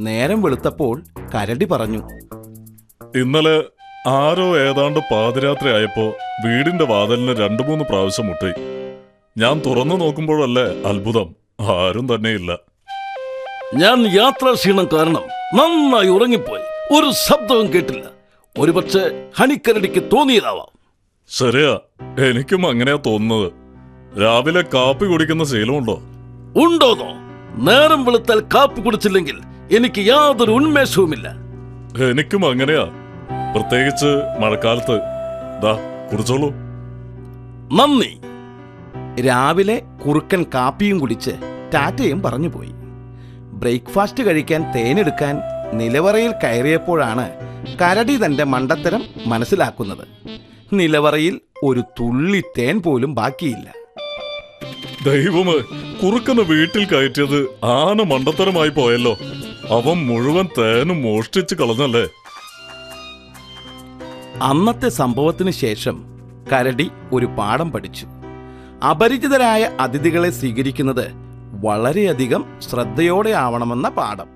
നേരം വെളുത്തപ്പോൾ കരടി പറഞ്ഞു, ഇന്നലെ ആരോ ഏതാണ്ട് പാതിരാത്രി ആയപ്പോ വീടിന്റെ വാതിലിന് 2-3 പ്രാവശ്യം മുട്ടി. ഞാൻ തുറന്നു നോക്കുമ്പോഴല്ലേ അത്ഭുതം, ആരും തന്നെയില്ല. ഞാൻ യാത്രാക്ഷീണം കാരണം നന്നായി ഉറങ്ങിപ്പോയി. ഒരു ശബ്ദവും കേട്ടില്ല. ഒരുപക്ഷെ ഹണിക്കരടിക്ക് തോന്നിയതാവാം. ശരിയാ, എനിക്കും അങ്ങനെയാ തോന്നുന്നത്. രാവിലെ കാപ്പി കുടിക്കുന്ന ശീലമുണ്ടോ? ഉണ്ടോന്നോ? നേരം വെളുത്താൽ കാപ്പി കുടിച്ചില്ലെങ്കിൽ എനിക്ക് യാതൊരു ഉന്മേഷവുമില്ല. എനിക്കും അങ്ങനെയാ, പ്രത്യേകിച്ച് മഴക്കാലത്ത്. ദാ കുടിച്ചോളൂ. നന്ദി. രാവിലെ കുറുക്കൻ കാപ്പിയും കുടിച്ച് ടാറ്റയും പറഞ്ഞുപോയി. ബ്രേക്ക്ഫാസ്റ്റ് കഴിക്കാൻ തേനെടുക്കാൻ നിലവറയിൽ കയറിയപ്പോഴാണ് കരടി തന്റെ മണ്ടത്തരം മനസ്സിലാക്കുന്നത്. നിലവറയിൽ ഒരു തുള്ളി തേൻ പോലും ബാക്കിയില്ല. ദൈവമേ, കുറുക്കനെ വീട്ടിൽ കയറ്റിയത് ആന മണ്ടത്തരമായി പോയല്ലോ. അവൻ മുഴുവൻ തേനും മോഷ്ടിച്ച് കളഞ്ഞല്ലേ. അന്നത്തെ സംഭവത്തിന് ശേഷം കരടി ഒരു പാഠം പഠിച്ചു. അപരിചിതരായ അതിഥികളെ സ്വീകരിക്കുന്നത് വളരെയധികം ശ്രദ്ധയോടെ ആവണമെന്ന പാഠം.